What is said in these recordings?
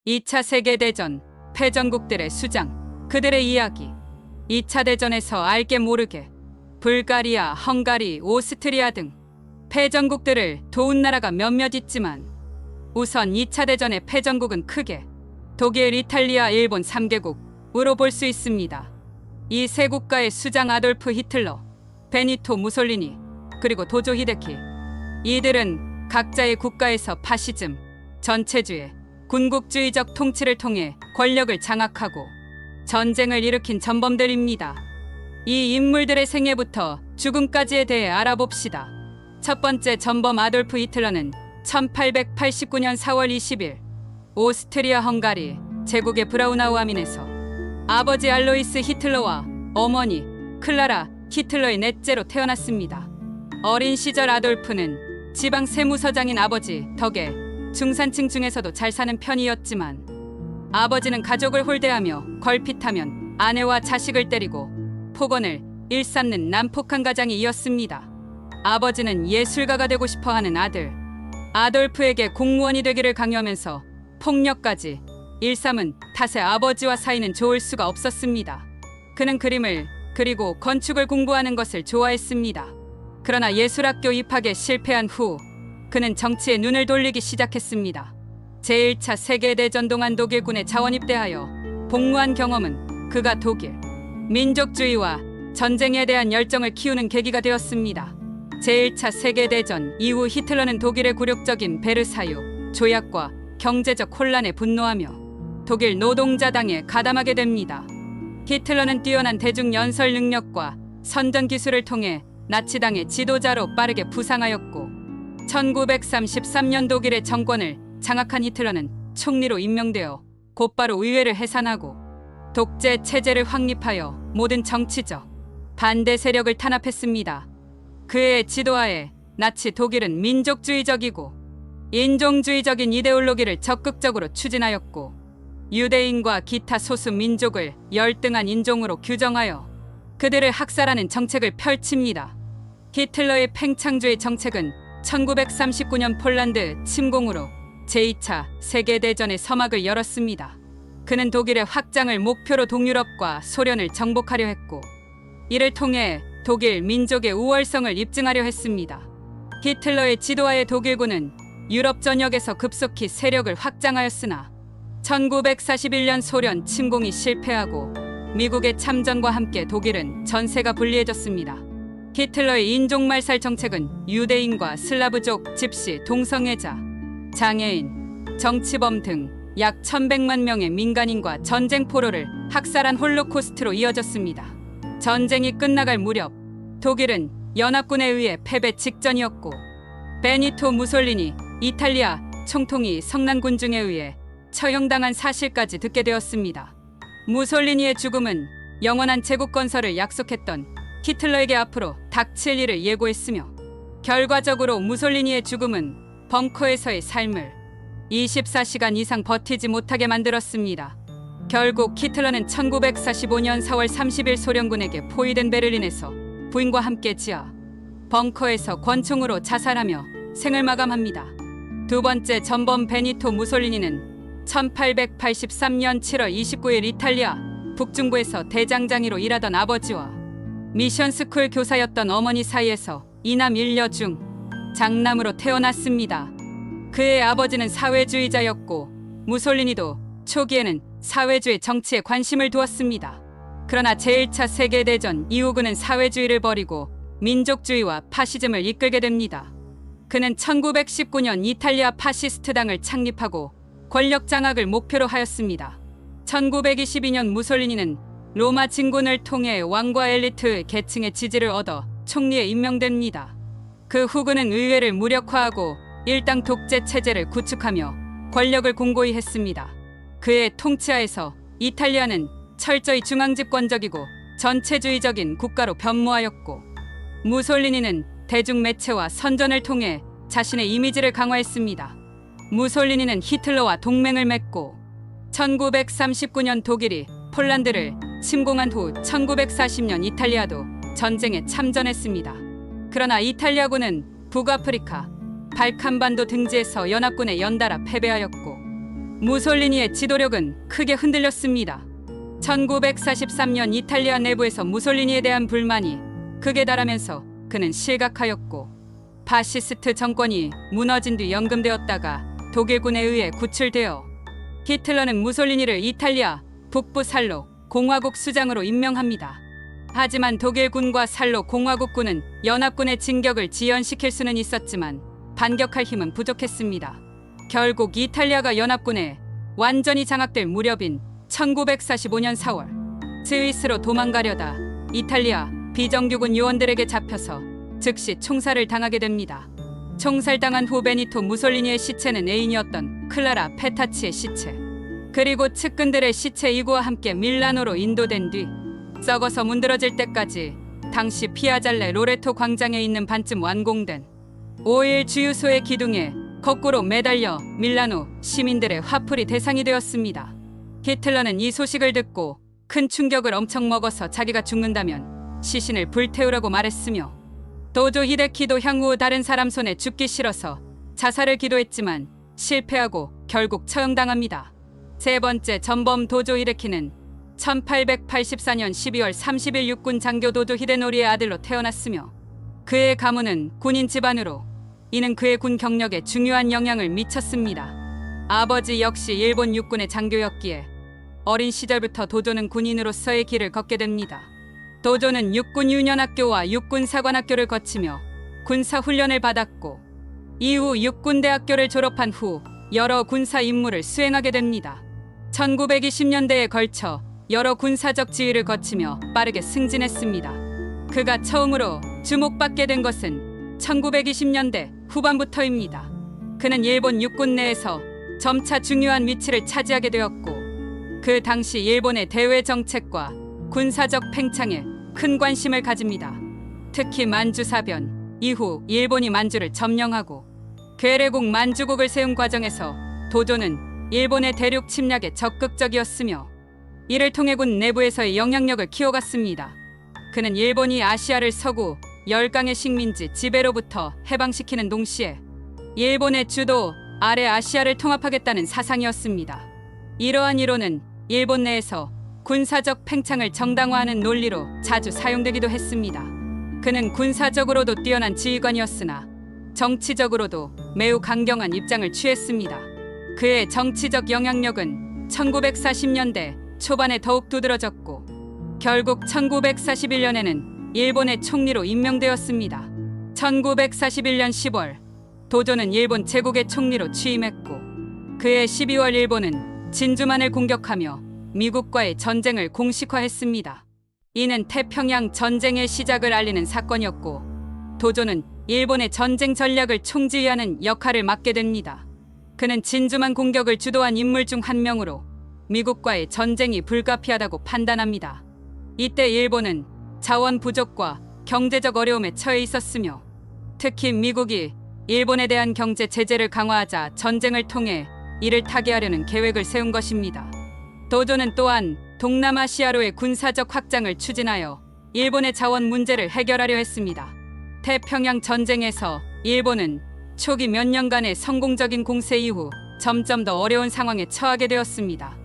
2차 세계대전, 패전국들의 수장, 그들의 이야기. 2차 대전에서 알게 모르게 불가리아, 헝가리, 오스트리아 등 패전국들을 도운 나라가 몇몇 있지만 우선 2차 대전의 패전국은 크게 독일, 이탈리아, 일본 3개국으로 볼 수 있습니다. 이 세 국가의 수장 아돌프 히틀러, 베니토 무솔리니, 그리고 도조 히데키. 이들은 각자의 국가에서 파시즘, 전체주의, 군국주의적 통치를 통해 권력을 장악하고 전쟁을 일으킨 전범들입니다. 이 인물들의 생애부터 죽음까지에 대해 알아봅시다. 첫 번째 전범 아돌프 히틀러는 1889년 4월 20일 오스트리아 헝가리 제국의 브라우나우 아민에서 아버지 알로이스 히틀러와 어머니 클라라 히틀러의 넷째로 태어났습니다. 어린 시절 아돌프는 지방 세무서장인 아버지 덕에 중산층 중에서도 잘 사는 편이었지만 아버지는 가족을 홀대하며 걸핏하면 아내와 자식을 때리고 폭언을 일삼는 난폭한 가장이 이었습니다. 아버지는 예술가가 되고 싶어하는 아들 아돌프에게 공무원이 되기를 강요하면서 폭력까지 일삼은 탓에 아버지와 사이는 좋을 수가 없었습니다. 그는 그림을 그리고 건축을 공부하는 것을 좋아했습니다. 그러나 예술학교 입학에 실패한 후 그는 정치에 눈을 돌리기 시작했습니다. 제1차 세계대전 동안 독일군에 자원입대하여 복무한 경험은 그가 독일 민족주의와 전쟁에 대한 열정을 키우는 계기가 되었습니다. 제1차 세계대전 이후 히틀러는 독일의 굴욕적인 베르사유 조약과 경제적 혼란에 분노하며 독일 노동자당에 가담하게 됩니다. 히틀러는 뛰어난 대중연설 능력과 선전 기술을 통해 나치당의 지도자로 빠르게 부상하였고 1933년 독일의 정권을 장악한 히틀러는 총리로 임명되어 곧바로 의회를 해산하고 독재 체제를 확립하여 모든 정치적 반대 세력을 탄압했습니다. 그의 지도하에 나치 독일은 민족주의적이고 인종주의적인 이데올로기를 적극적으로 추진하였고 유대인과 기타 소수 민족을 열등한 인종으로 규정하여 그들을 학살하는 정책을 펼칩니다. 히틀러의 팽창주의 정책은 1939년 폴란드 침공으로 제2차 세계대전의 서막을 열었습니다. 그는 독일의 확장을 목표로 동유럽과 소련을 정복하려 했고 이를 통해 독일 민족의 우월성을 입증하려 했습니다. 히틀러의 지도하에 독일군은 유럽 전역에서 급속히 세력을 확장하였으나 1941년 소련 침공이 실패하고 미국의 참전과 함께 독일은 전세가 불리해졌습니다. 히틀러의 인종말살 정책은 유대인과 슬라브족, 집시, 동성애자, 장애인, 정치범 등 약 1100만 명의 민간인과 전쟁 포로를 학살한 홀로코스트로 이어졌습니다. 전쟁이 끝나갈 무렵 독일은 연합군에 의해 패배 직전이었고 베니토 무솔리니 이탈리아 총통이 성난군중에 의해 처형당한 사실까지 듣게 되었습니다. 무솔리니의 죽음은 영원한 제국 건설을 약속했던 히틀러에게 앞으로 닥칠 일을 예고했으며 결과적으로 무솔리니의 죽음은 벙커에서의 삶을 24시간 이상 버티지 못하게 만들었습니다. 결국 히틀러는 1945년 4월 30일 소련군에게 포위된 베를린에서 부인과 함께 지하 벙커에서 권총으로 자살하며 생을 마감합니다. 두 번째 전범 베니토 무솔리니는 1883년 7월 29일 이탈리아 북중부에서 대장장이로 일하던 아버지와 미션스쿨 교사였던 어머니 사이에서 이남 일녀 중 장남으로 태어났습니다. 그의 아버지는 사회주의자였고 무솔리니도 초기에는 사회주의 정치에 관심을 두었습니다. 그러나 제1차 세계대전 이후 그는 사회주의를 버리고 민족주의와 파시즘을 이끌게 됩니다. 그는 1919년 이탈리아 파시스트당을 창립하고 권력 장악을 목표로 하였습니다. 1922년 무솔리니는 로마 진군을 통해 왕과 엘리트 계층의 지지를 얻어 총리에 임명됩니다. 그 후 그는 의회를 무력화하고 일당 독재 체제를 구축하며 권력을 공고히 했습니다. 그의 통치하에서 이탈리아는 철저히 중앙집권적이고 전체주의적인 국가로 변모하였고 무솔리니는 대중매체와 선전을 통해 자신의 이미지를 강화했습니다. 무솔리니는 히틀러와 동맹을 맺고 1939년 독일이 폴란드를 침공한 후 1940년 이탈리아도 전쟁에 참전했습니다. 그러나 이탈리아군은 북아프리카, 발칸반도 등지에서 연합군에 연달아 패배하였고 무솔리니의 지도력은 크게 흔들렸습니다. 1943년 이탈리아 내부에서 무솔리니에 대한 불만이 극에 달하면서 그는 실각하였고, 파시스트 정권이 무너진 뒤 연금되었다가 독일군에 의해 구출되어 히틀러는 무솔리니를 이탈리아 북부 살로 공화국 수장으로 임명합니다. 하지만 독일군과 살로 공화국군은 연합군의 진격을 지연시킬 수는 있었지만 반격할 힘은 부족했습니다. 결국 이탈리아가 연합군에 완전히 장악될 무렵인 1945년 4월 스위스로 도망가려다 이탈리아 비정규군 요원들에게 잡혀서 즉시 총살을 당하게 됩니다. 총살당한 후 베니토 무솔리니의 시체는 애인이었던 클라라 페타치의 시체, 그리고 측근들의 시체 이구와 함께 밀라노로 인도된 뒤 썩어서 문드러질 때까지 당시 피아잘레 로레토 광장에 있는 반쯤 완공된 5일 주유소의 기둥에 거꾸로 매달려 밀라노 시민들의 화풀이 대상이 되었습니다. 히틀러는 이 소식을 듣고 큰 충격을 엄청 먹어서 자기가 죽는다면 시신을 불태우라고 말했으며, 도조 히데키도 향후 다른 사람 손에 죽기 싫어서 자살을 기도했지만 실패하고 결국 처형당합니다. 세 번째 전범 도조 히데키는 1884년 12월 30일 육군 장교 도조 히데노리의 아들로 태어났으며, 그의 가문은 군인 집안으로 이는 그의 군 경력에 중요한 영향을 미쳤습니다. 아버지 역시 일본 육군의 장교였기에 어린 시절부터 도조는 군인으로서의 길을 걷게 됩니다. 도조는 육군유년학교와 육군사관학교를 거치며 군사훈련을 받았고, 이후 육군대학교를 졸업한 후 여러 군사 임무를 수행하게 됩니다. 1920년대에 걸쳐 여러 군사적 지위를 거치며 빠르게 승진했습니다. 그가 처음으로 주목받게 된 것은 1920년대 후반부터입니다. 그는 일본 육군 내에서 점차 중요한 위치를 차지하게 되었고, 그 당시 일본의 대외 정책과 군사적 팽창에 큰 관심을 가집니다. 특히 만주사변 이후 일본이 만주를 점령하고 괴뢰국 만주국을 세운 과정에서 도조는 일본의 대륙 침략에 적극적이었으며, 이를 통해 군 내부에서의 영향력을 키워갔습니다. 그는 일본이 아시아를 서구 열강의 식민지 지배로부터 해방시키는 동시에 일본의 주도 아래 아시아를 통합하겠다는 사상이었습니다. 이러한 이론은 일본 내에서 군사적 팽창을 정당화하는 논리로 자주 사용되기도 했습니다. 그는 군사적으로도 뛰어난 지휘관이었으나 정치적으로도 매우 강경한 입장을 취했습니다. 그의 정치적 영향력은 1940년대 초반에 더욱 두드러졌고, 결국 1941년에는 일본의 총리로 임명되었습니다. 1941년 10월 도조는 일본 제국의 총리로 취임했고, 그해 12월 일본은 진주만을 공격하며 미국과의 전쟁을 공식화했습니다. 이는 태평양 전쟁의 시작을 알리는 사건이었고, 도조는 일본의 전쟁 전략을 총지휘하는 역할을 맡게 됩니다. 그는 진주만 공격을 주도한 인물 중 한 명으로 미국과의 전쟁이 불가피하다고 판단합니다. 이때 일본은 자원 부족과 경제적 어려움에 처해 있었으며, 특히 미국이 일본에 대한 경제 제재를 강화하자 전쟁을 통해 이를 타개하려는 계획을 세운 것입니다. 도조는 또한 동남아시아로의 군사적 확장을 추진하여 일본의 자원 문제를 해결하려 했습니다. 태평양 전쟁에서 일본은 초기 몇 년간의 성공적인 공세 이후 점점 더 어려운 상황에 처하게 되었습니다.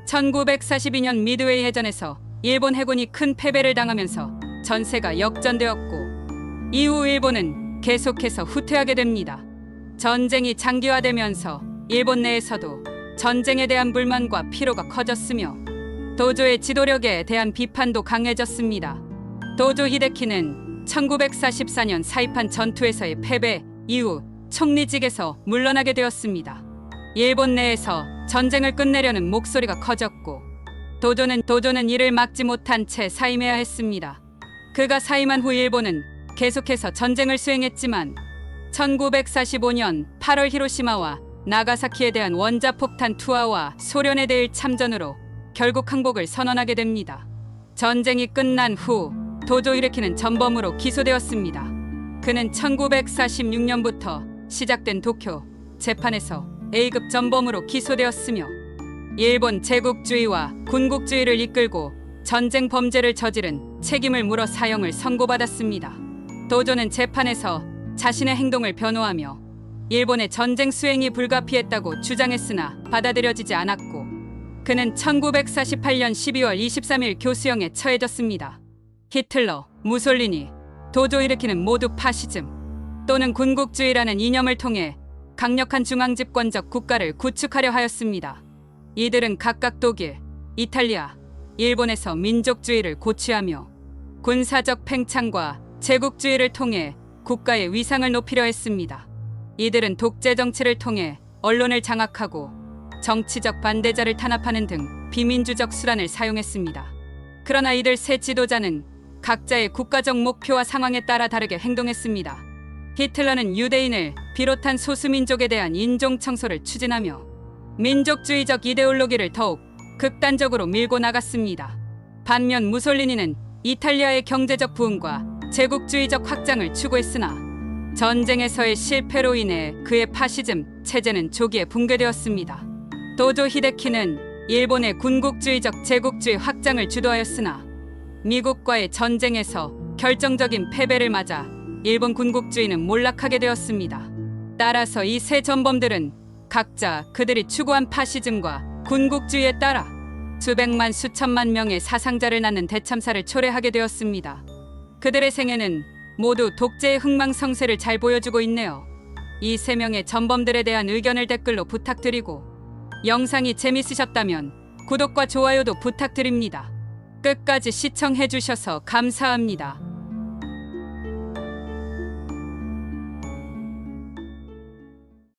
1942년 미드웨이 해전에서 일본 해군이 큰 패배를 당하면서 전세가 역전되었고, 이후 일본은 계속해서 후퇴하게 됩니다. 전쟁이 장기화되면서 일본 내에서도 전쟁에 대한 불만과 피로가 커졌으며, 도조의 지도력에 대한 비판도 강해졌습니다. 도조 히데키는 1944년 사이판 전투에서의 패배 이후 총리직에서 물러나게 되었습니다. 일본 내에서 전쟁을 끝내려는 목소리가 커졌고, 도조는 이를 막지 못한 채 사임해야 했습니다. 그가 사임한 후 일본은 계속해서 전쟁을 수행했지만 1945년 8월 히로시마와 나가사키에 대한 원자폭탄 투하와 소련에 대일 참전으로 결국 항복을 선언하게 됩니다. 전쟁이 끝난 후 도조 히데키는 전범으로 기소되었습니다. 그는 1946년부터 시작된 도쿄 재판에서 A급 전범으로 기소되었으며, 일본 제국주의와 군국주의를 이끌고 전쟁 범죄를 저지른 책임을 물어 사형을 선고받았습니다. 도조는 재판에서 자신의 행동을 변호하며 일본의 전쟁 수행이 불가피했다고 주장했으나 받아들여지지 않았고 그는 1948년 12월 23일 교수형에 처해졌습니다. 히틀러, 무솔리니, 도조 일으키는 모두 파시즘 또는 군국주의라는 이념을 통해 강력한 중앙집권적 국가를 구축하려 하였습니다. 이들은 각각 독일, 이탈리아, 일본에서 민족주의를 고취하며 군사적 팽창과 제국주의를 통해 국가의 위상을 높이려 했습니다. 이들은 독재 정치를 통해 언론을 장악하고 정치적 반대자를 탄압하는 등 비민주적 수단을 사용했습니다. 그러나 이들 세 지도자는 각자의 국가적 목표와 상황에 따라 다르게 행동했습니다. 히틀러는 유대인을 비롯한 소수민족에 대한 인종 청소를 추진하며 민족주의적 이데올로기를 더욱 극단적으로 밀고 나갔습니다. 반면 무솔리니는 이탈리아의 경제적 부흥과 제국주의적 확장을 추구했으나 전쟁에서의 실패로 인해 그의 파시즘 체제는 조기에 붕괴되었습니다. 도조 히데키는 일본의 군국주의적 제국주의 확장을 주도하였으나 미국과의 전쟁에서 결정적인 패배를 맞아 일본 군국주의는 몰락하게 되었습니다. 따라서 이 세 전범들은 각자 그들이 추구한 파시즘과 군국주의에 따라 수백만 수천만 명의 사상자를 낳는 대참사를 초래하게 되었습니다. 그들의 생애는 모두 독재의 흥망성쇠를 잘 보여주고 있네요. 이 세 명의 전범들에 대한 의견을 댓글로 부탁드리고 영상이 재밌으셨다면 구독과 좋아요도 부탁드립니다. 끝까지 시청해주셔서 감사합니다.